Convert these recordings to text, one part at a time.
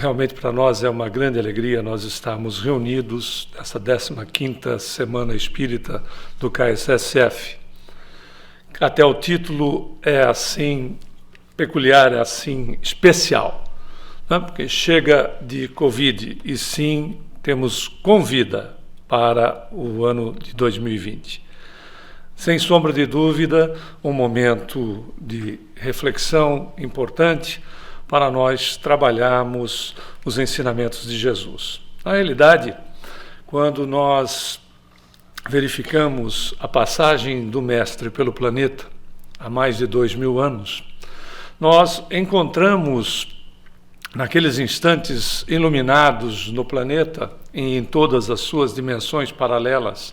Realmente para nós é uma grande alegria nós estarmos reunidos nessa 15ª Semana Espírita do KSSF. Até o título é assim peculiar, é assim especial, né? Porque chega de Covid e sim temos convida para o ano de 2020. Sem sombra de dúvida, um momento de reflexão importante para nós trabalharmos os ensinamentos de Jesus. Na realidade, quando nós verificamos a passagem do Mestre pelo planeta, há mais de 2000 anos, nós encontramos, naqueles instantes iluminados no planeta, e em todas as suas dimensões paralelas,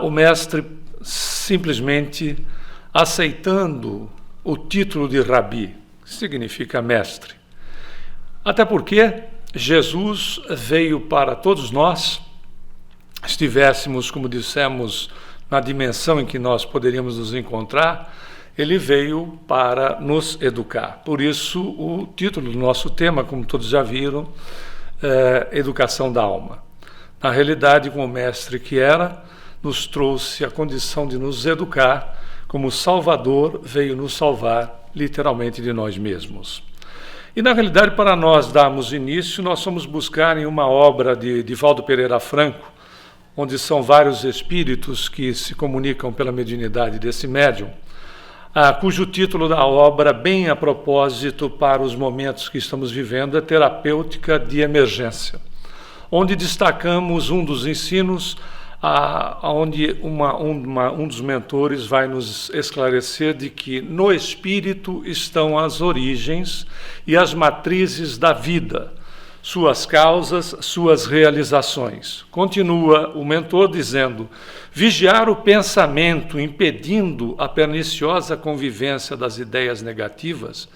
o Mestre simplesmente aceitando o título de Rabi, que significa mestre. Até porque Jesus veio para todos nós, estivéssemos, como dissemos, na dimensão em que nós poderíamos nos encontrar, ele veio para nos educar. Por isso, o título do nosso tema, como todos já viram, é Educação da Alma. Na realidade, como mestre que era, nos trouxe a condição de nos educar, como o Salvador veio nos salvar, literalmente, de nós mesmos. E, na realidade, para nós darmos início, nós fomos buscar em uma obra de Divaldo Pereira Franco, onde são vários espíritos que se comunicam pela mediunidade desse médium, cujo título da obra, bem a propósito para os momentos que estamos vivendo, é Terapêutica de Emergência, onde destacamos um dos ensinos, onde um dos mentores vai nos esclarecer de que no espírito estão as origens e as matrizes da vida, suas causas, suas realizações. Continua o mentor dizendo: vigiar o pensamento, impedindo a perniciosa convivência das ideias negativas,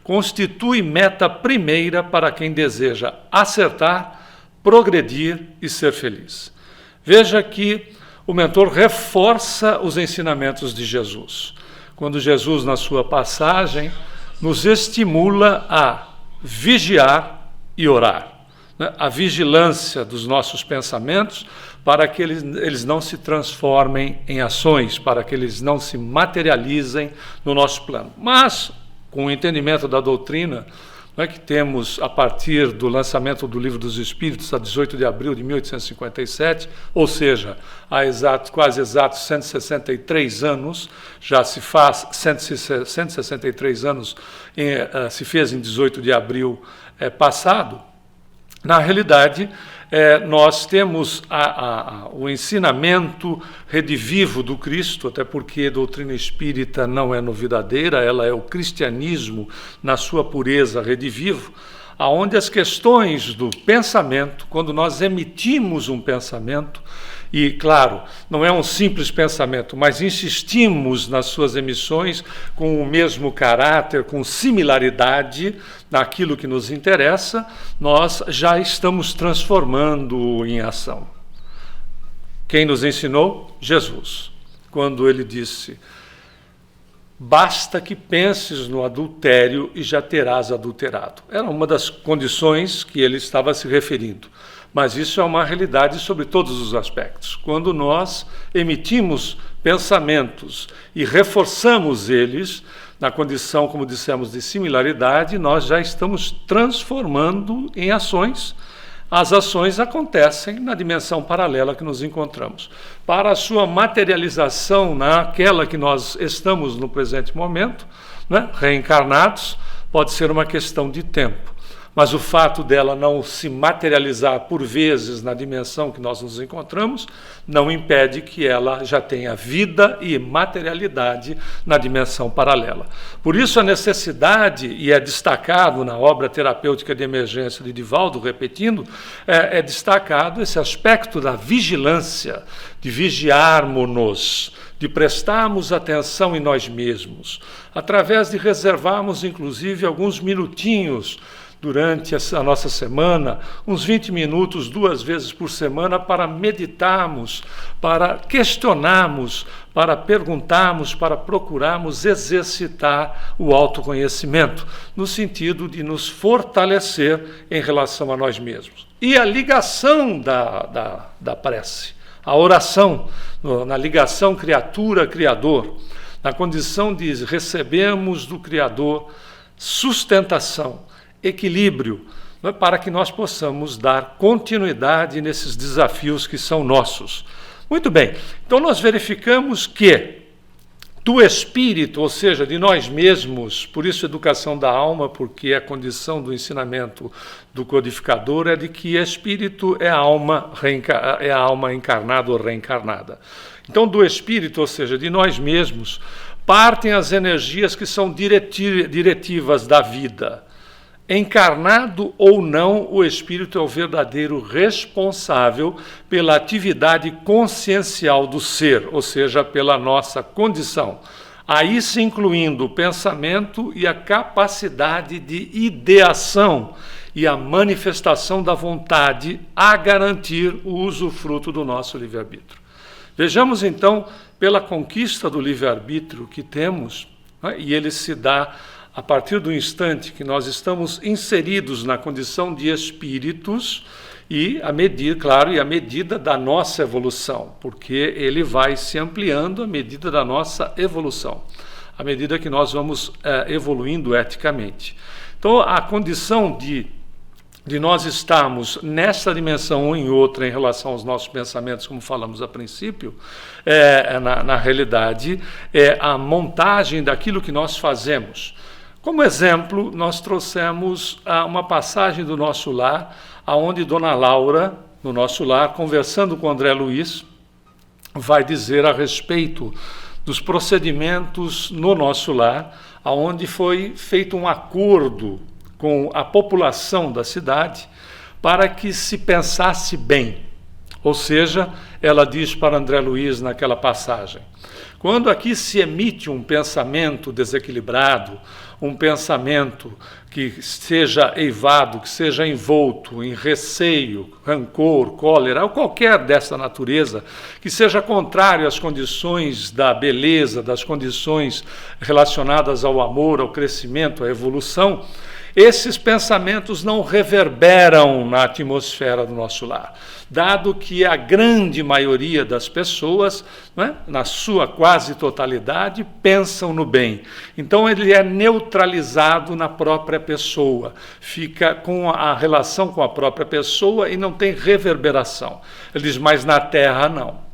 constitui meta primeira para quem deseja acertar, progredir e ser feliz. Veja que o mentor reforça os ensinamentos de Jesus, quando Jesus, na sua passagem, nos estimula a vigiar e orar, né? A vigilância dos nossos pensamentos para que eles não se transformem em ações, para que eles não se materializem no nosso plano. Mas, com o entendimento da doutrina, que temos a partir do lançamento do Livro dos Espíritos, a 18 de abril de 1857, ou seja, há quase exatos 163 anos, já se faz 163 anos, se fez em 18 de abril passado. Na realidade, nós temos o ensinamento redivivo do Cristo, até porque a doutrina espírita não é novidadeira, ela é o cristianismo na sua pureza redivivo, aonde as questões do pensamento, quando nós emitimos um pensamento, e, claro, não é um simples pensamento, mas insistimos nas suas emissões com o mesmo caráter, com similaridade naquilo que nos interessa, nós já estamos transformando em ação. Quem nos ensinou? Jesus, quando ele disse: basta que penses no adultério e já terás adulterado. Era uma das condições que ele estava se referindo. Mas isso é uma realidade sobre todos os aspectos. Quando nós emitimos pensamentos e reforçamos eles, na condição, como dissemos, de similaridade, nós já estamos transformando em ações. As ações acontecem na dimensão paralela que nos encontramos. Para a sua materialização naquela que nós estamos no presente momento, né, reencarnados, pode ser uma questão de tempo. Mas o fato dela não se materializar por vezes na dimensão que nós nos encontramos, não impede que ela já tenha vida e materialidade na dimensão paralela. Por isso a necessidade, e é destacado na obra Terapêutica de Emergência de Divaldo, repetindo, é destacado esse aspecto da vigilância, de vigiarmos-nos, de prestarmos atenção em nós mesmos, através de reservarmos, inclusive, alguns minutinhos durante a nossa semana, uns 20 minutos, 2 vezes por semana, para meditarmos, para questionarmos, para perguntarmos, para procurarmos exercitar o autoconhecimento, no sentido de nos fortalecer em relação a nós mesmos. E a ligação da prece, a oração, na ligação criatura-criador, na condição de recebermos do Criador sustentação, equilíbrio, para que nós possamos dar continuidade nesses desafios que são nossos. Muito bem, então nós verificamos que do espírito, ou seja, de nós mesmos, por isso educação da alma, porque a condição do ensinamento do codificador é de que espírito é a alma encarnada ou reencarnada. Então, do espírito, ou seja, de nós mesmos, partem as energias que são diretivas da vida. Encarnado ou não, o espírito é o verdadeiro responsável pela atividade consciencial do ser, ou seja, pela nossa condição. Aí se incluindo o pensamento e a capacidade de ideação e a manifestação da vontade a garantir o usufruto do nosso livre-arbítrio. Vejamos então, pela conquista do livre-arbítrio que temos, né, e ele se dá a partir do instante que nós estamos inseridos na condição de espíritos e a medida da nossa evolução, porque ele vai se ampliando à medida da nossa evolução, à medida que nós vamos evoluindo eticamente. Então, a condição de nós estarmos nessa dimensão ou em outra em relação aos nossos pensamentos, como falamos a princípio, na realidade, é a montagem daquilo que nós fazemos. Como exemplo, nós trouxemos uma passagem do nosso lar, onde Dona Laura, no nosso lar, conversando com André Luiz, vai dizer a respeito dos procedimentos no nosso lar, onde foi feito um acordo com a população da cidade para que se pensasse bem. Ou seja, ela diz para André Luiz naquela passagem: quando aqui se emite um pensamento desequilibrado, um pensamento que seja eivado, que seja envolto em receio, rancor, cólera, ou qualquer dessa natureza, que seja contrário às condições da beleza, das condições relacionadas ao amor, ao crescimento, à evolução, esses pensamentos não reverberam na atmosfera do nosso lar, dado que a grande maioria das pessoas, né, na sua quase totalidade, pensam no bem. Então ele é neutralizado na própria pessoa, fica com a relação com a própria pessoa e não tem reverberação. Ele diz, mas na Terra não.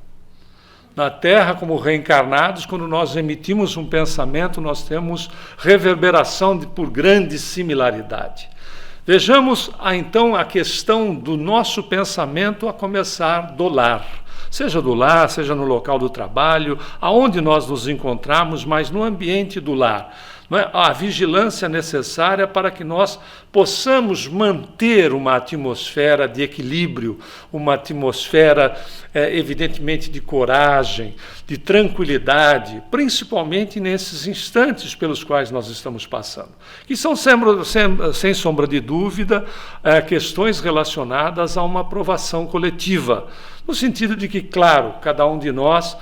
Na Terra, como reencarnados, quando nós emitimos um pensamento, nós temos reverberação por grande similaridade. Vejamos, então, a questão do nosso pensamento a começar do lar. Seja do lar, seja no local do trabalho, aonde nós nos encontramos, mas no ambiente do lar. Não é? A vigilância necessária para que nós possamos manter uma atmosfera de equilíbrio, uma atmosfera, evidentemente, de coragem, de tranquilidade, principalmente nesses instantes pelos quais nós estamos passando, que são, sem sombra de dúvida, questões relacionadas a uma aprovação coletiva, no sentido de que, claro, cada um de nós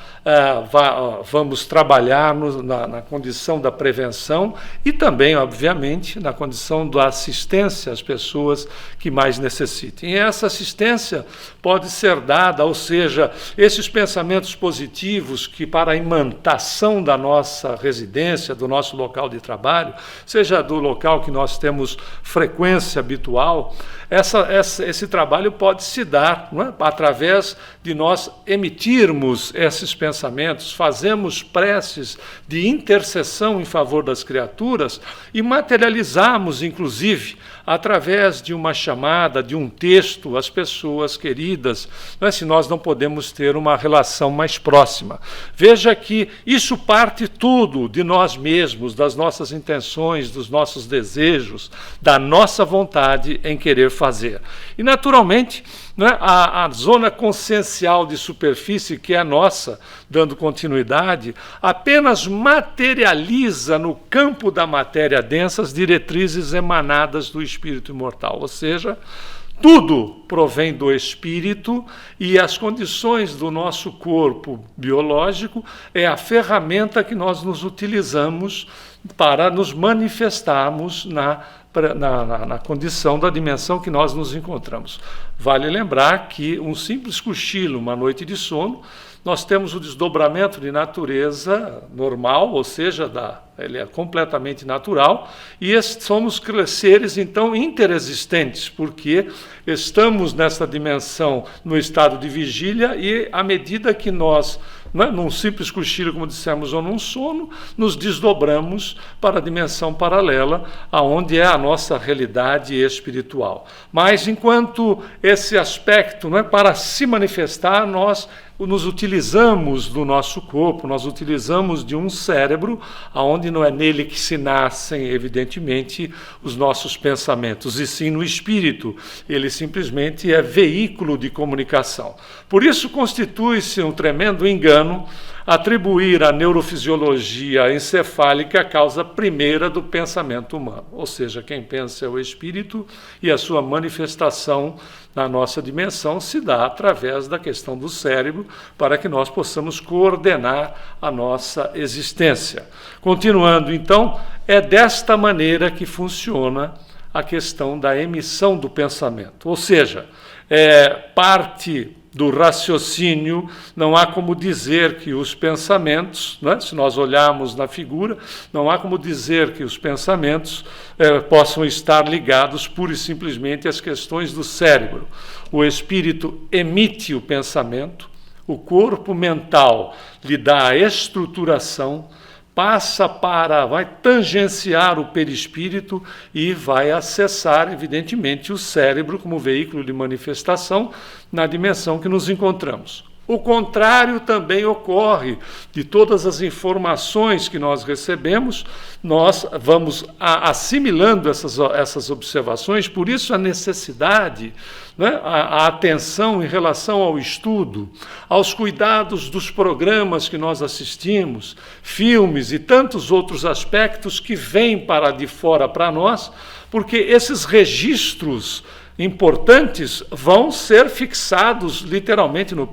vamos trabalhar na condição da prevenção e também, obviamente, na condição da assistência às pessoas que mais necessitem. E essa assistência pode ser dada, ou seja, esses pensamentos positivos que para a imantação da nossa residência, do nosso local de trabalho, seja do local que nós temos frequência habitual, esse trabalho pode se dar, não é? Através de nós emitirmos esses pensamentos, fazemos preces de intercessão em favor das criaturas e materializarmos, inclusive, através de uma chamada, de um texto, as pessoas queridas, não é? Se nós não podemos ter uma relação mais próxima. Veja que isso parte tudo de nós mesmos, das nossas intenções, dos nossos desejos, da nossa vontade em querer fazer. E, naturalmente, né, a zona consciencial de superfície, que é a nossa, dando continuidade, apenas materializa no campo da matéria densa as diretrizes emanadas emanadas do espírito imortal, ou seja, tudo provém do espírito e as condições do nosso corpo biológico é a ferramenta que nós nos utilizamos para nos manifestarmos na condição da dimensão que nós nos encontramos. Vale lembrar que um simples cochilo, uma noite de sono, nós temos o desdobramento de natureza normal, ou seja, ele é completamente natural, e somos seres, então, interexistentes, porque estamos nessa dimensão no estado de vigília e, à medida que nós, num simples cochilo, como dissemos, ou num sono, nos desdobramos para a dimensão paralela, aonde é a nossa realidade espiritual. Mas, enquanto esse aspecto, para se manifestar, nós nos utilizamos do nosso corpo, nós utilizamos de um cérebro, aonde não é nele que se nascem, evidentemente, os nossos pensamentos, e sim no espírito. Ele simplesmente é veículo de comunicação. Por isso constitui-se um tremendo engano atribuir à neurofisiologia encefálica a causa primeira do pensamento humano. Ou seja, quem pensa é o espírito e a sua manifestação na nossa dimensão se dá através da questão do cérebro para que nós possamos coordenar a nossa existência. Continuando, então, é desta maneira que funciona a questão da emissão do pensamento. Ou seja, parte do raciocínio, não há como dizer que os pensamentos, se nós olharmos na figura, não há como dizer que os pensamentos possam estar ligados pura e simplesmente às questões do cérebro. O espírito emite o pensamento, o corpo mental lhe dá a estruturação, vai tangenciar o perispírito e vai acessar, evidentemente, o cérebro como veículo de manifestação na dimensão que nos encontramos. O contrário também ocorre. De todas as informações que nós recebemos, nós vamos assimilando essas observações, por isso a necessidade, a atenção em relação ao estudo, aos cuidados dos programas que nós assistimos, filmes e tantos outros aspectos que vêm para de fora para nós, porque esses registros importantes vão ser fixados literalmente no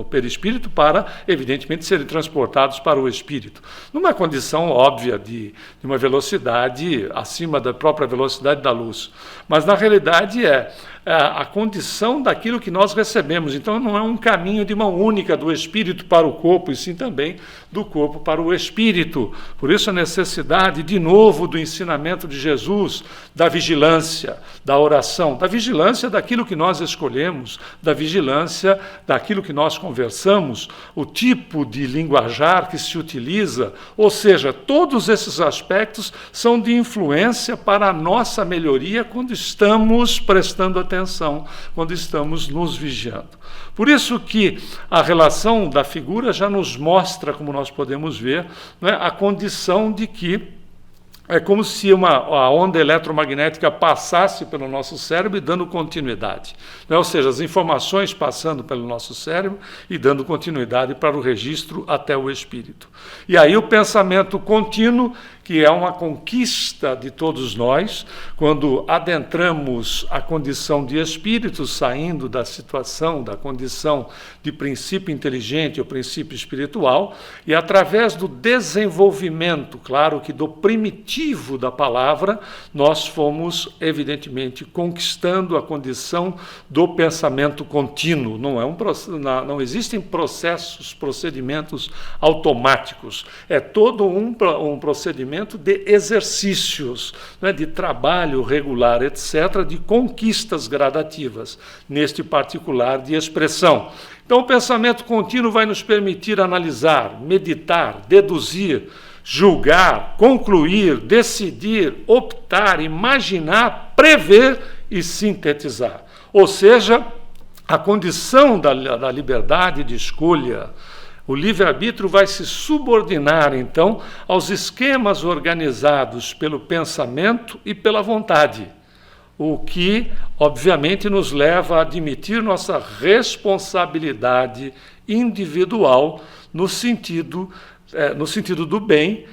perispírito para, evidentemente, serem transportados para o espírito, numa condição óbvia de uma velocidade acima da própria velocidade da luz. Mas, na realidade, é a condição daquilo que nós recebemos. Então, não é um caminho de mão única do espírito para o corpo, e sim também do corpo para o espírito. Por isso, a necessidade, de novo, do ensinamento de Jesus, da vigilância, da oração, da vigilância daquilo que nós escolhemos, da vigilância daquilo que nós conversamos, o tipo de linguajar que se utiliza, ou seja, todos esses aspectos são de influência para a nossa melhoria quando estamos prestando atenção, quando estamos nos vigiando. Por isso que a relação da figura já nos mostra, como nós podemos ver, a condição de que é como se a onda eletromagnética passasse pelo nosso cérebro e dando continuidade. Ou seja, as informações passando pelo nosso cérebro e dando continuidade para o registro até o espírito. E aí o pensamento contínuo, que é uma conquista de todos nós, quando adentramos a condição de espírito, saindo da situação, da condição de princípio inteligente ou princípio espiritual, e através do desenvolvimento, claro que do primitivo da palavra, nós fomos, evidentemente, conquistando a condição do pensamento contínuo. Não existem procedimentos automáticos. É todo um procedimento de exercícios, de trabalho regular, etc., de conquistas gradativas, neste particular de expressão. Então, o pensamento contínuo vai nos permitir analisar, meditar, deduzir, julgar, concluir, decidir, optar, imaginar, prever e sintetizar. Ou seja, a condição da liberdade de escolha. O livre-arbítrio vai se subordinar, então, aos esquemas organizados pelo pensamento e pela vontade, o que, obviamente, nos leva a admitir nossa responsabilidade individual no sentido do bem,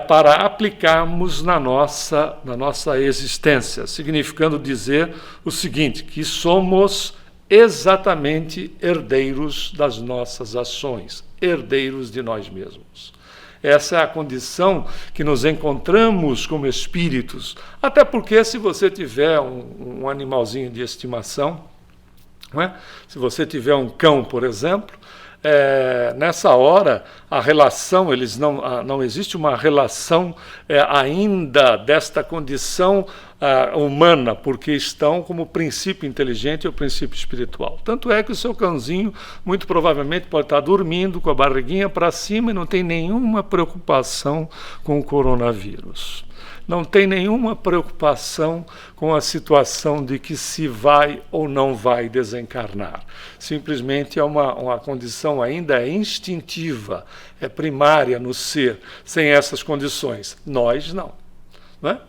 para aplicarmos na nossa existência, significando dizer o seguinte, que somos exatamente herdeiros das nossas ações, herdeiros de nós mesmos. Essa é a condição que nos encontramos como espíritos, até porque se você tiver um animalzinho de estimação, não é? Se você tiver um cão, por exemplo, nessa hora a relação, não existe uma relação ainda desta condição humana, porque estão como princípio inteligente ou princípio espiritual. Tanto é que o seu cãozinho muito provavelmente pode estar dormindo com a barriguinha para cima e não tem nenhuma preocupação com o coronavírus. Não tem nenhuma preocupação com a situação de que se vai ou não vai desencarnar. Simplesmente é uma condição ainda instintiva, é primária no ser, sem essas condições. Nós não.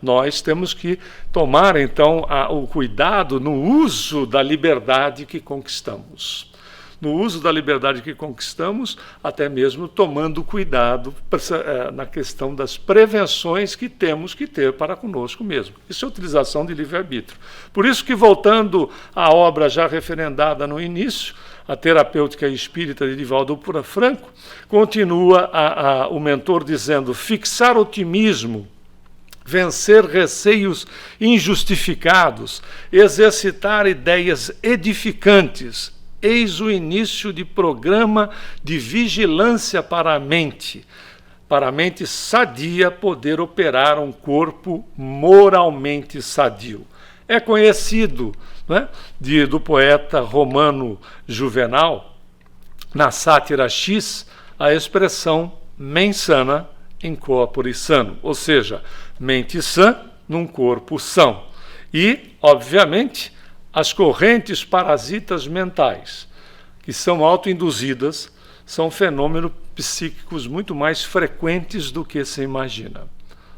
Nós temos que tomar, então, o cuidado no uso da liberdade que conquistamos. No uso da liberdade que conquistamos, até mesmo tomando cuidado na questão das prevenções que temos que ter para conosco mesmo. Isso é utilização de livre-arbítrio. Por isso que, voltando à obra já referendada no início, a Terapêutica Espírita de Divaldo Franco, continua o mentor dizendo: fixar otimismo, vencer receios injustificados, exercitar ideias edificantes, eis o início de programa de vigilância para a mente sadia poder operar um corpo moralmente sadio. É conhecido, né, do poeta romano Juvenal, na sátira X, a expressão mens sana in corpore sano, ou seja, mente sã num corpo são. E, obviamente, as correntes parasitas mentais, que são autoinduzidas, são fenômenos psíquicos muito mais frequentes do que se imagina.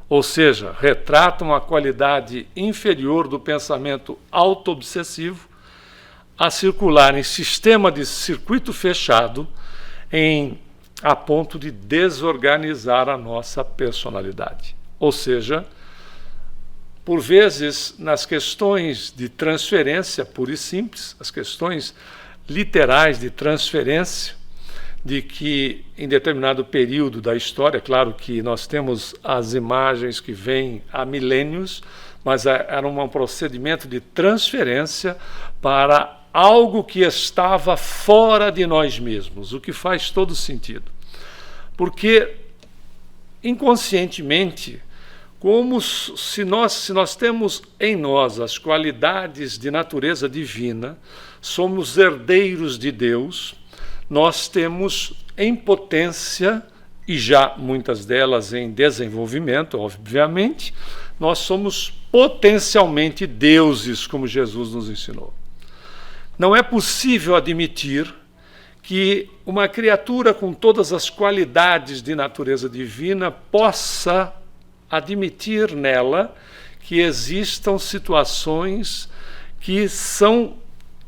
Ou seja, retratam a qualidade inferior do pensamento auto-obsessivo a circular em sistema de circuito fechado a ponto de desorganizar a nossa personalidade. Ou seja, por vezes, nas questões de transferência pura e simples, as questões literais de transferência, de que em determinado período da história, claro que nós temos as imagens que vêm há milênios, mas era um procedimento de transferência para algo que estava fora de nós mesmos, o que faz todo sentido. Porque, inconscientemente, como se nós temos em nós as qualidades de natureza divina, somos herdeiros de Deus, nós temos em potência, e já muitas delas em desenvolvimento, obviamente, nós somos potencialmente deuses, como Jesus nos ensinou. Não é possível admitir que uma criatura com todas as qualidades de natureza divina possa admitir nela que existam situações que são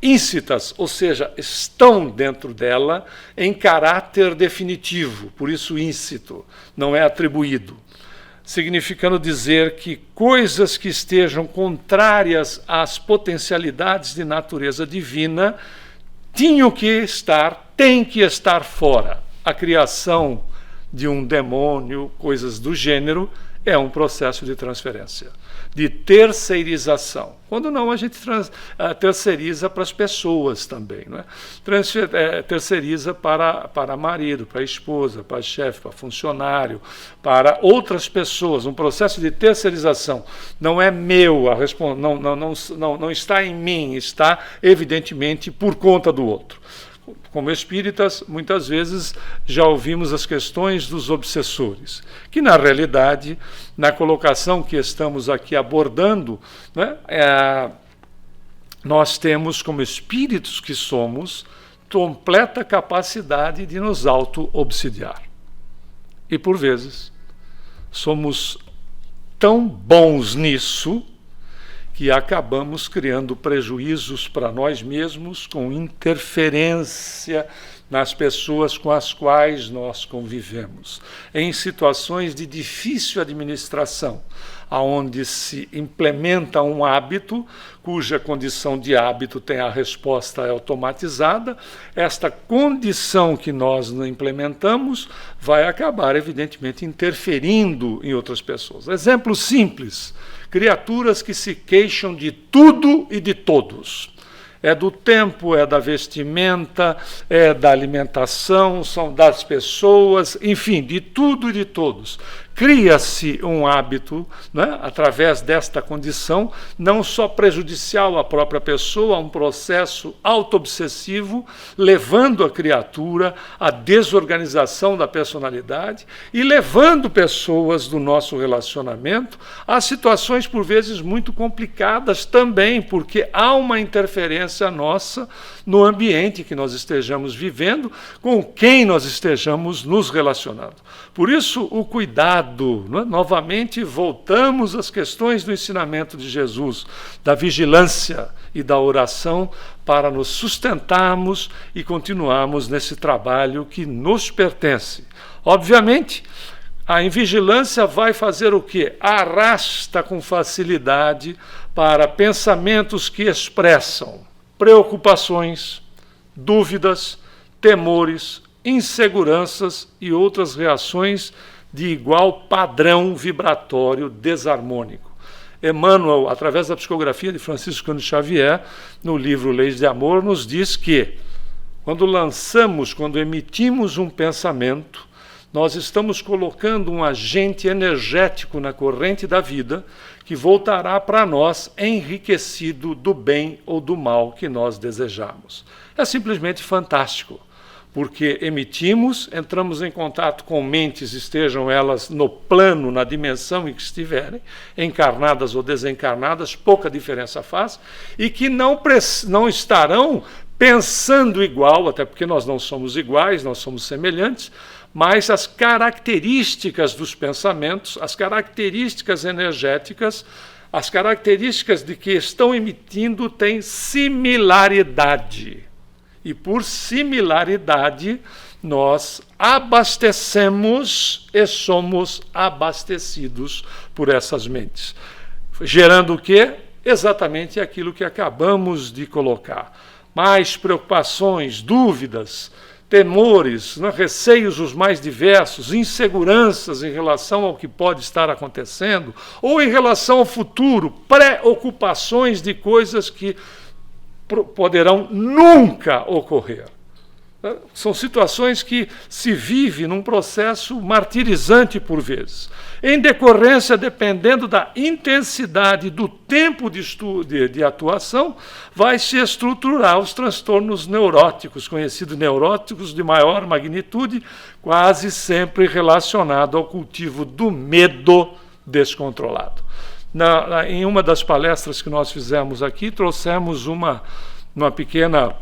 íncitas, ou seja, estão dentro dela em caráter definitivo, por isso íncito, não é atribuído, significando dizer que coisas que estejam contrárias às potencialidades de natureza divina têm que estar fora. A criação de um demônio, coisas do gênero, é um processo de transferência, de terceirização. Quando não, a gente terceiriza para as pessoas também, não é? Terceiriza para marido, para esposa, para chefe, para funcionário, para outras pessoas. Um processo de terceirização não é meu, não está em mim, está evidentemente por conta do outro. Como espíritas, muitas vezes já ouvimos as questões dos obsessores, que na realidade, na colocação que estamos aqui abordando, né, nós temos como espíritos que somos completa capacidade de nos auto-obsidiar. E por vezes somos tão bons nisso que acabamos criando prejuízos para nós mesmos com interferência nas pessoas com as quais nós convivemos, em situações de difícil administração, aonde se implementa um hábito, cuja condição de hábito tem a resposta automatizada, esta condição que nós não implementamos vai acabar, evidentemente, interferindo em outras pessoas. Exemplo simples: criaturas que se queixam de tudo e de todos. É do tempo, é da vestimenta, é da alimentação, são das pessoas, enfim, de tudo e de todos. Cria-se um hábito, né, através desta condição, não só prejudicial à própria pessoa, um processo auto-obsessivo, levando a criatura à desorganização da personalidade e levando pessoas do nosso relacionamento a situações, por vezes, muito complicadas também, porque há uma interferência nossa no ambiente que nós estejamos vivendo, com quem nós estejamos nos relacionando. Por isso, o cuidado, né? Novamente, voltamos às questões do ensinamento de Jesus, da vigilância e da oração, para nos sustentarmos e continuarmos nesse trabalho que nos pertence. Obviamente, a invigilância vai fazer o quê? Arrasta com facilidade para pensamentos que expressam preocupações, dúvidas, temores, inseguranças e outras reações de igual padrão vibratório desarmônico. Emmanuel, através da psicografia de Francisco Cândido Xavier, no livro Leis de Amor, nos diz que quando emitimos um pensamento, nós estamos colocando um agente energético na corrente da vida que voltará para nós enriquecido do bem ou do mal que nós desejamos. É simplesmente fantástico, porque emitimos, entramos em contato com mentes, estejam elas no plano, na dimensão em que estiverem, encarnadas ou desencarnadas, pouca diferença faz, e que não estarão pensando igual, até porque nós não somos iguais, nós somos semelhantes, mas as características dos pensamentos, as características energéticas, as características de que estão emitindo têm similaridade. E por similaridade, nós abastecemos e somos abastecidos por essas mentes. Gerando o quê? Exatamente aquilo que acabamos de colocar. Mais preocupações, dúvidas, temores, receios os mais diversos, inseguranças em relação ao que pode estar acontecendo, ou em relação ao futuro, preocupações de coisas que poderão nunca ocorrer. São situações que se vive num processo martirizante por vezes. Em decorrência, dependendo da intensidade do tempo de atuação, vai se estruturar os transtornos neuróticos, conhecidos neuróticos de maior magnitude, quase sempre relacionado ao cultivo do medo descontrolado. Em uma das palestras que nós fizemos aqui, trouxemos uma pequena...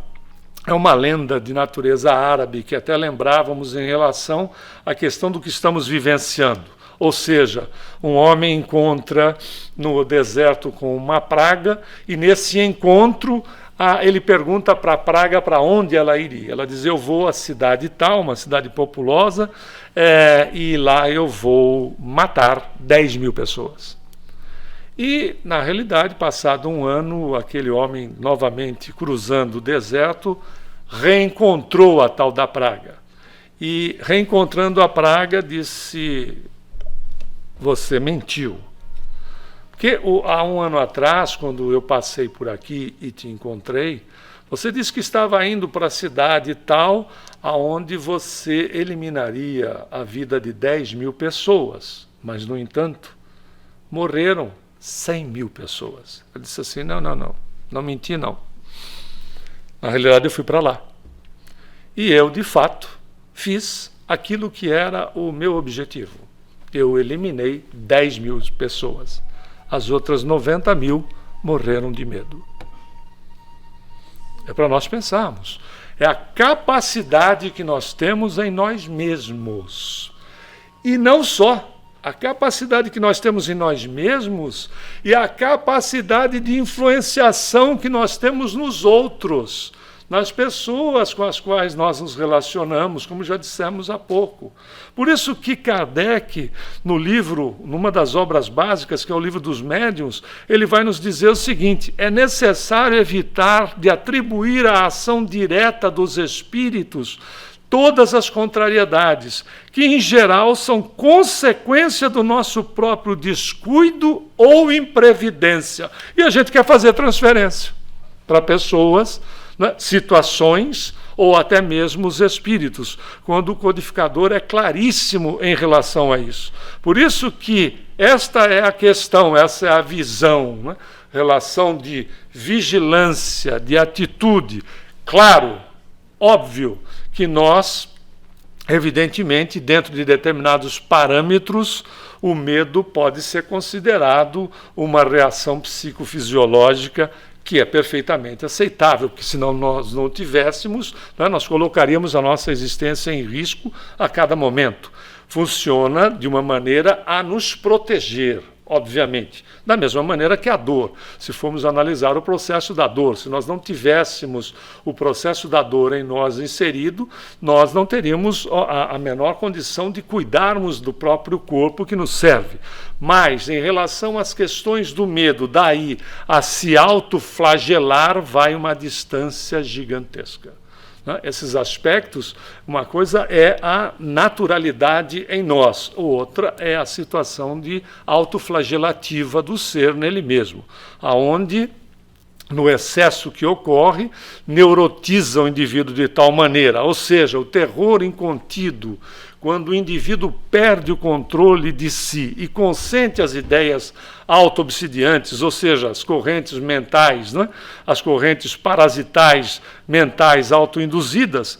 É uma lenda de natureza árabe que até lembrávamos em relação à questão do que estamos vivenciando. Ou seja, um homem encontra no deserto com uma praga e nesse encontro ele pergunta para a praga para onde ela iria. Ela diz: eu vou à cidade tal, uma cidade populosa, e lá eu vou matar 10 mil pessoas. E, na realidade, passado um ano, aquele homem, novamente cruzando o deserto, reencontrou a tal da praga. E, reencontrando a praga, disse: você mentiu. Porque há um ano atrás, quando eu passei por aqui e te encontrei, você disse que estava indo para a cidade tal, aonde você eliminaria a vida de 10 mil pessoas. Mas, no entanto, morreram 100 mil pessoas. Eu disse assim: não menti não. Na realidade eu fui para lá. E eu, de fato, fiz aquilo que era o meu objetivo. Eu eliminei 10 mil pessoas. As outras 90 mil morreram de medo. É para nós pensarmos. É a capacidade que nós temos em nós mesmos. E não só. A capacidade que nós temos em nós mesmos e a capacidade de influenciação que nós temos nos outros. nas pessoas com as quais nós nos relacionamos, como já dissemos há pouco. Por isso que Kardec, no livro, numa das obras básicas, que é o livro dos médiuns, ele vai nos dizer o seguinte: é necessário evitar de atribuir à ação direta dos espíritos todas as contrariedades, que em geral são consequência do nosso próprio descuido ou imprevidência. E a gente quer fazer transferência para pessoas, né, situações ou até mesmo os espíritos, quando o codificador é claríssimo em relação a isso. Por isso que esta é a questão, essa é a visão, né? Relação de vigilância, de atitude. Claro, óbvio que nós, evidentemente, dentro de determinados parâmetros, o medo pode ser considerado uma reação psicofisiológica que é perfeitamente aceitável, porque senão nós não tivéssemos, né, nós colocaríamos a nossa existência em risco a cada momento. Funciona de uma maneira a nos proteger, obviamente, da mesma maneira que a dor. Se formos analisar o processo da dor, se nós não tivéssemos o processo da dor em nós inserido, nós não teríamos a menor condição de cuidarmos do próprio corpo que nos serve. Mas, em relação às questões do medo, daí a se autoflagelar, vai uma distância gigantesca. Esses aspectos, uma coisa é a naturalidade em nós, outra é a situação de autoflagelativa do ser nele mesmo, aonde, no excesso que ocorre, neurotiza o indivíduo de tal maneira, ou seja, o terror incontido, quando o indivíduo perde o controle de si e consente as ideias auto-obsidiantes, ou seja, as correntes mentais, né? As correntes parasitais mentais autoinduzidas,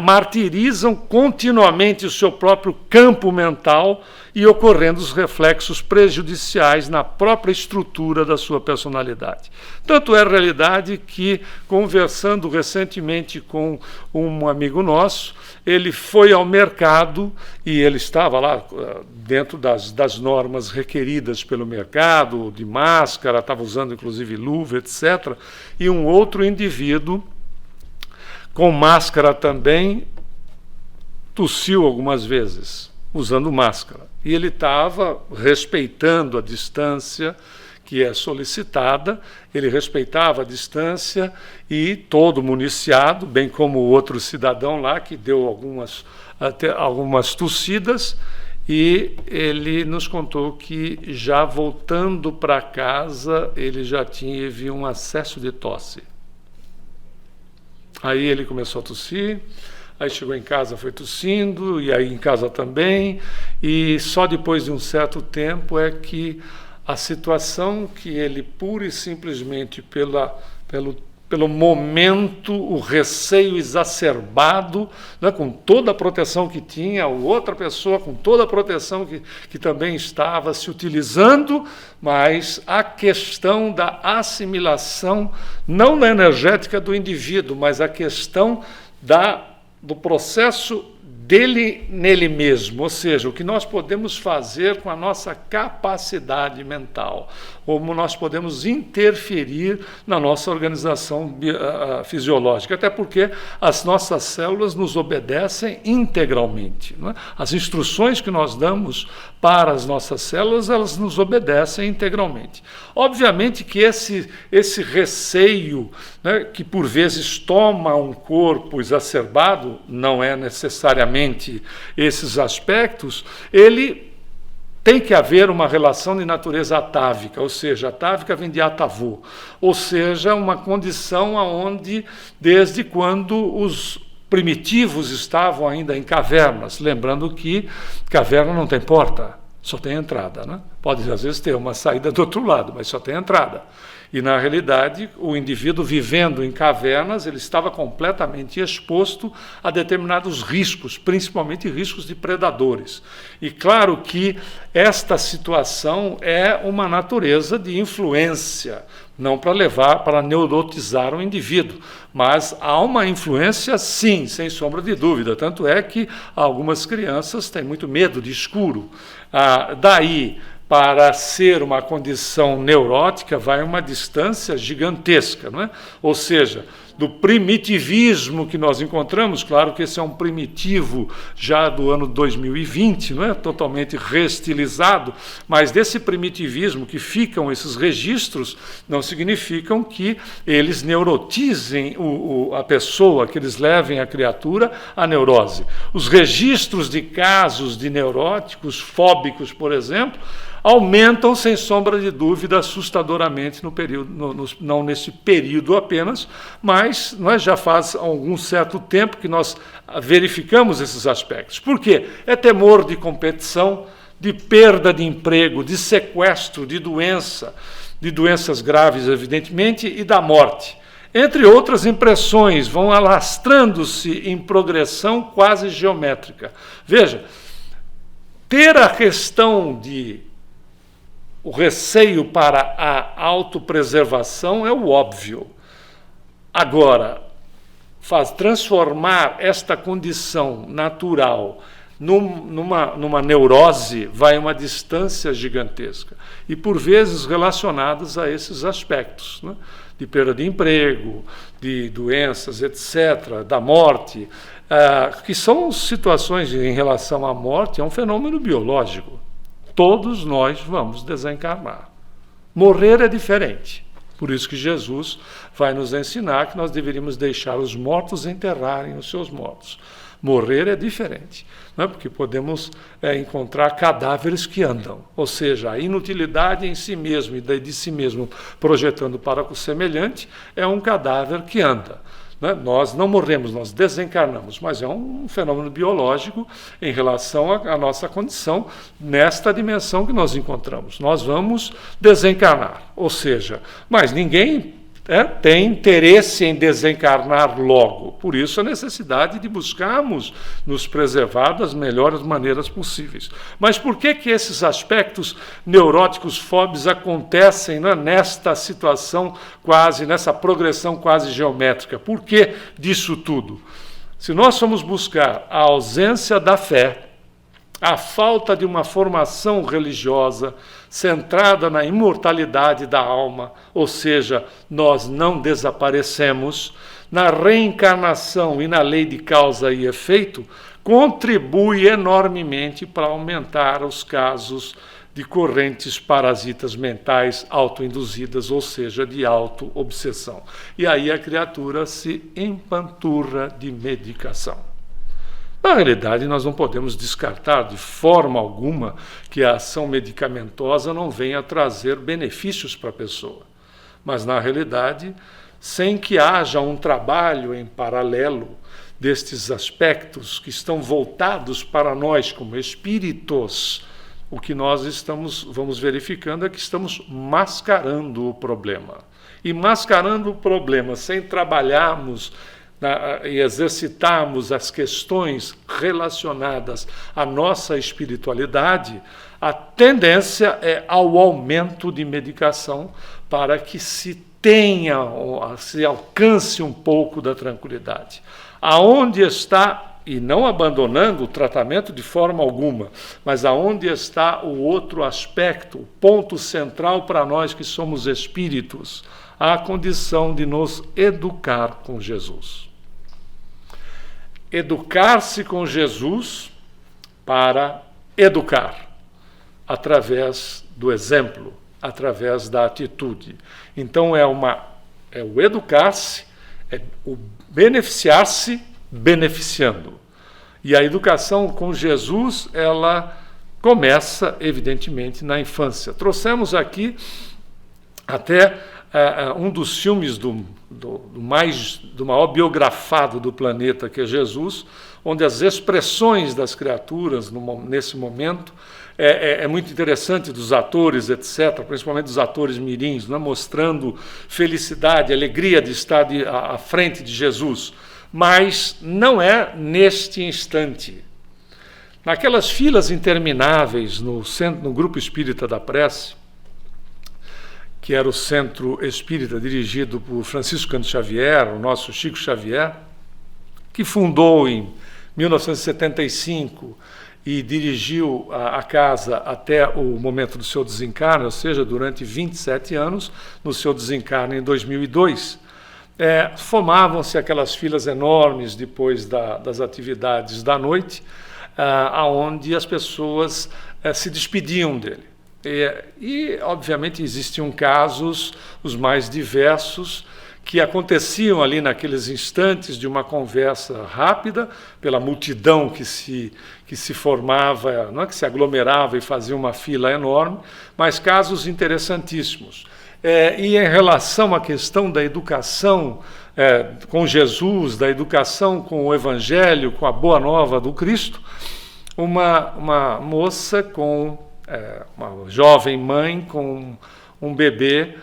martirizam continuamente o seu próprio campo mental e ocorrendo os reflexos prejudiciais na própria estrutura da sua personalidade. Tanto é a realidade que, conversando recentemente com um amigo nosso, ele foi ao mercado e ele estava lá dentro das normas requeridas pelo mercado, de máscara, estava usando inclusive luva, etc. E um outro indivíduo, com máscara também, tossiu algumas vezes, usando máscara. E ele estava respeitando a distância que é solicitada, ele respeitava a distância e todo municiado, bem como o outro cidadão lá, que deu algumas tossidas, e ele nos contou que já voltando para casa, ele já teve um acesso de tosse. Aí ele começou a tossir, aí chegou em casa, foi tossindo, e aí em casa também, e só depois de um certo tempo é que a situação que ele pura e simplesmente pelo momento, o receio exacerbado, né, com toda a proteção que tinha, a outra pessoa com toda a proteção que também estava se utilizando, mas a questão da assimilação, não na energética do indivíduo, mas a questão do processo dele nele mesmo, ou seja, o que nós podemos fazer com a nossa capacidade mental, como nós podemos interferir na nossa organização fisiológica, até porque as nossas células nos obedecem integralmente, não é? As instruções que nós damos para as nossas células, elas nos obedecem integralmente. Obviamente que esse receio, né, que por vezes toma um corpo exacerbado, não é necessariamente esses aspectos, ele tem que haver uma relação de natureza atávica, ou seja, atávica vem de atavô, ou seja, uma condição onde, desde quando os primitivos estavam ainda em cavernas, lembrando que caverna não tem porta, só tem entrada, né? Pode às vezes ter uma saída do outro lado, mas só tem entrada. E, na realidade, o indivíduo vivendo em cavernas, ele estava completamente exposto a determinados riscos, principalmente riscos de predadores. E claro que esta situação é uma natureza de influência, não para neurotizar o indivíduo, mas há uma influência, sim, sem sombra de dúvida. Tanto é que algumas crianças têm muito medo de escuro. Daí para ser uma condição neurótica vai uma distância gigantesca, não é? Ou seja, do primitivismo que nós encontramos, claro que esse é um primitivo já do ano 2020, não é? Totalmente reestilizado, mas desse primitivismo que ficam esses registros não significam que eles neurotizem a pessoa, que eles levem a criatura à neurose. Os registros de casos de neuróticos, fóbicos, por exemplo, aumentam, sem sombra de dúvida, assustadoramente no período, não nesse período apenas, mas nós já faz algum certo tempo que nós verificamos esses aspectos. Por quê? É temor de competição, de perda de emprego, de sequestro, de doenças graves, evidentemente, e da morte. Entre outras impressões, vão alastrando-se em progressão quase geométrica. Veja, ter a questão de o receio para a autopreservação é o óbvio. Agora, transformar esta condição natural numa neurose vai uma distância gigantesca. E, por vezes, relacionadas a esses aspectos, né? De perda de emprego, de doenças, etc., da morte, que são situações em relação à morte, é um fenômeno biológico. Todos nós vamos desencarnar. Morrer é diferente. Por isso que Jesus vai nos ensinar que nós deveríamos deixar os mortos enterrarem os seus mortos. Morrer é diferente, não é? Porque podemos encontrar cadáveres que andam, ou seja, a inutilidade em si mesmo e de si mesmo projetando para o semelhante é um cadáver que anda. Nós não morremos, nós desencarnamos, mas é um fenômeno biológico em relação à nossa condição nesta dimensão que nós encontramos. Nós vamos desencarnar, ou seja, mas ninguém tem interesse em desencarnar logo. Por isso a necessidade de buscarmos nos preservar das melhores maneiras possíveis. Mas por que esses aspectos neuróticos fóbicos acontecem, né, nesta situação quase, nessa progressão quase geométrica? Por que disso tudo? Se nós formos buscar a ausência da fé, a falta de uma formação religiosa centrada na imortalidade da alma, ou seja, nós não desaparecemos, na reencarnação e na lei de causa e efeito, contribui enormemente para aumentar os casos de correntes parasitas mentais autoinduzidas, ou seja, de auto-obsessão. E aí a criatura se empanturra de medicação. Na realidade, nós não podemos descartar de forma alguma que a ação medicamentosa não venha trazer benefícios para a pessoa. Mas, na realidade, sem que haja um trabalho em paralelo destes aspectos que estão voltados para nós como espíritos, o que nós vamos verificando é que estamos mascarando o problema. E mascarando o problema sem trabalharmos e exercitarmos as questões relacionadas à nossa espiritualidade, a tendência é ao aumento de medicação para que se alcance um pouco da tranquilidade. Aonde está, e não abandonando o tratamento de forma alguma, mas aonde está o outro aspecto, o ponto central para nós que somos espíritos, a condição de nos educar com Jesus. Educar-se com Jesus para educar, através do exemplo, através da atitude. Então é o educar-se, é o beneficiar-se beneficiando. E a educação com Jesus, ela começa, evidentemente, na infância. Trouxemos aqui até um dos filmes do maior biografado do planeta, que é Jesus, onde as expressões das criaturas nesse momento é muito interessante, dos atores, etc., principalmente dos atores mirins, né, mostrando felicidade, alegria de estar à frente de Jesus. Mas não é neste instante. Naquelas filas intermináveis no Grupo Espírita da Prece, que era o centro espírita dirigido por Francisco Cândido Xavier, o nosso Chico Xavier, que fundou em 1975 e dirigiu a casa até o momento do seu desencarne, ou seja, durante 27 anos, no seu desencarne em 2002. Formavam-se aquelas filas enormes depois das atividades da noite, aonde as pessoas se despediam dele. E, obviamente, existiam casos, os mais diversos, que aconteciam ali naqueles instantes de uma conversa rápida, pela multidão que se formava, não é, que se aglomerava e fazia uma fila enorme, mas casos interessantíssimos. E em relação à questão da educação com Jesus, da educação com o Evangelho, com a Boa Nova do Cristo, uma moça uma jovem mãe com um bebê,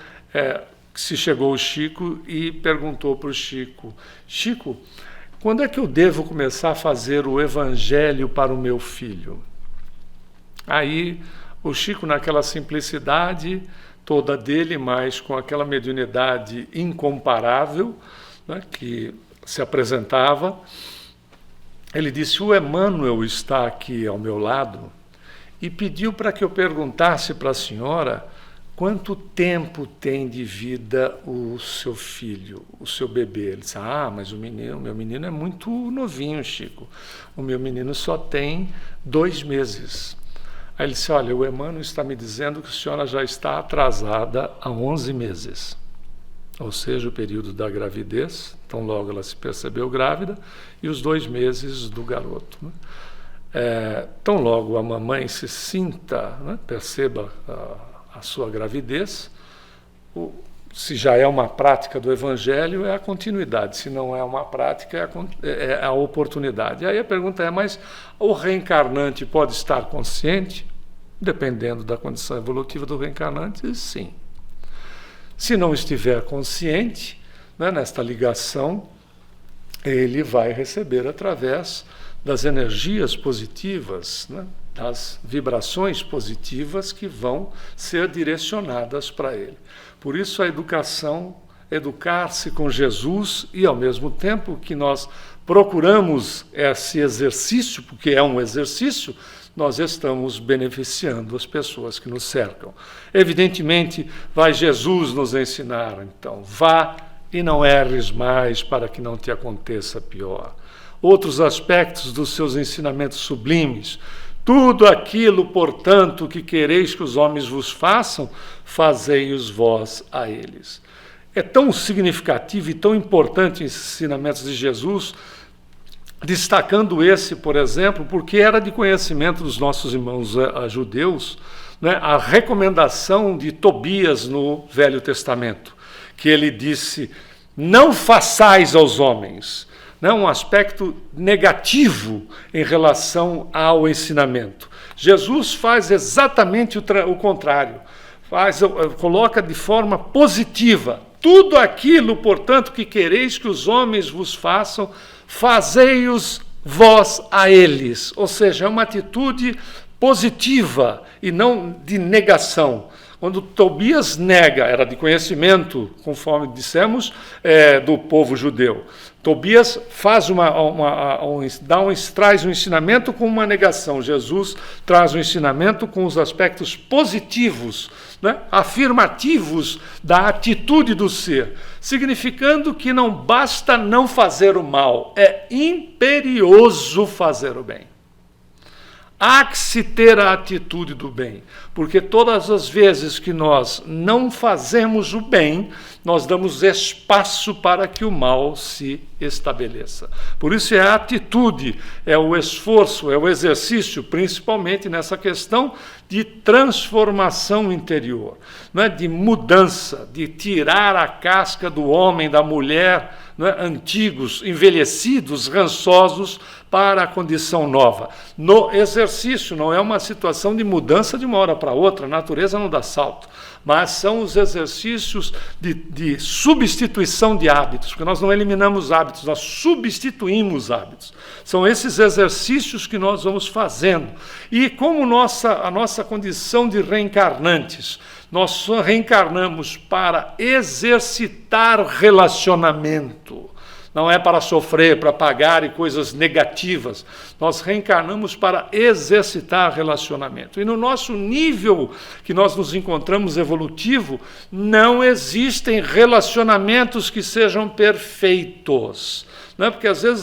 se chegou o Chico e perguntou para o Chico: Chico, quando é que eu devo começar a fazer o Evangelho para o meu filho? Aí o Chico, naquela simplicidade toda dele, mas com aquela mediunidade incomparável, né, que se apresentava, ele disse: o Emmanuel está aqui ao meu lado e pediu para que eu perguntasse para a senhora quanto tempo tem de vida o seu filho, o seu bebê. Ele disse: mas meu menino é muito novinho, Chico. O meu menino só tem 2 meses. Aí ele disse: olha, o Emmanuel está me dizendo que a senhora já está atrasada há 11 meses. Ou seja, o período da gravidez, tão logo ela se percebeu grávida, e os 2 meses do garoto. Né? Tão logo a mamãe se sinta, né, perceba a sua gravidez, se já é uma prática do Evangelho, é a continuidade, se não é uma prática, é a oportunidade. Aí a pergunta é: mas o reencarnante pode estar consciente? Dependendo da condição evolutiva do reencarnante, sim. Se não estiver consciente, né, nesta ligação, ele vai receber através das energias positivas, né, das vibrações positivas que vão ser direcionadas para ele. Por isso a educação, educar-se com Jesus, e ao mesmo tempo que nós procuramos esse exercício, porque é um exercício, nós estamos beneficiando as pessoas que nos cercam. Evidentemente, vai Jesus nos ensinar, então, vá e não erres mais para que não te aconteça pior. Outros aspectos dos seus ensinamentos sublimes: tudo aquilo, portanto, que quereis que os homens vos façam, fazei-os vós a eles. É tão significativo e tão importante os ensinamentos de Jesus, destacando esse, por exemplo, porque era de conhecimento dos nossos irmãos judeus, né, a recomendação de Tobias no Velho Testamento, que ele disse: não façais aos homens. Não, um aspecto negativo em relação ao ensinamento. Jesus faz exatamente o contrário, coloca de forma positiva: tudo aquilo, portanto, que quereis que os homens vos façam, fazei-os vós a eles. Ou seja, é uma atitude positiva e não de negação. Quando Tobias nega, era de conhecimento, conforme dissemos, do povo judeu. Tobias faz traz um ensinamento com uma negação. Jesus traz um ensinamento com os aspectos positivos, né, afirmativos da atitude do ser, significando que não basta não fazer o mal, é imperioso fazer o bem. Há que se ter a atitude do bem, porque todas as vezes que nós não fazemos o bem, nós damos espaço para que o mal se estabeleça. Por isso é a atitude, é o esforço, é o exercício, principalmente nessa questão de transformação interior, né? De mudança, de tirar a casca do homem, da mulher, né? Antigos, envelhecidos, rançosos, para a condição nova. No exercício, não é uma situação de mudança de uma hora para outra, a natureza não dá salto, mas são os exercícios de substituição de hábitos, porque nós não eliminamos hábitos, nós substituímos hábitos. São esses exercícios que nós vamos fazendo. E como a nossa condição de reencarnantes, nós só reencarnamos para exercitar relacionamento. Não é para sofrer, para pagar e coisas negativas. Nós reencarnamos para exercitar relacionamento. E no nosso nível que nós nos encontramos evolutivo, não existem relacionamentos que sejam perfeitos. Não é? Porque às vezes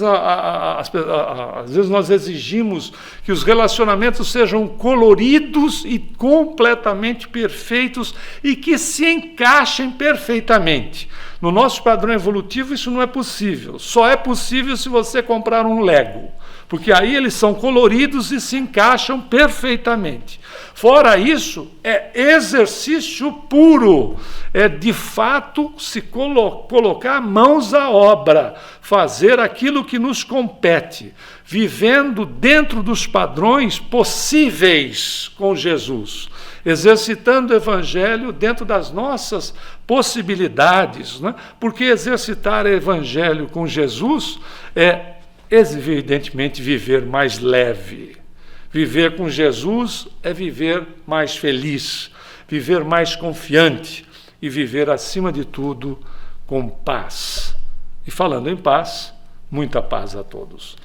nós exigimos que os relacionamentos sejam coloridos e completamente perfeitos e que se encaixem perfeitamente. No nosso padrão evolutivo isso não é possível. Só é possível se você comprar um Lego, porque aí eles são coloridos e se encaixam perfeitamente. Fora isso, é exercício puro, é de fato se colocar mãos à obra, fazer aquilo que nos compete, vivendo dentro dos padrões possíveis com Jesus, exercitando o Evangelho dentro das nossas possibilidades, né? Porque exercitar o Evangelho com Jesus é, evidentemente, viver mais leve. Viver com Jesus é viver mais feliz, viver mais confiante e viver, acima de tudo, com paz. E falando em paz, muita paz a todos.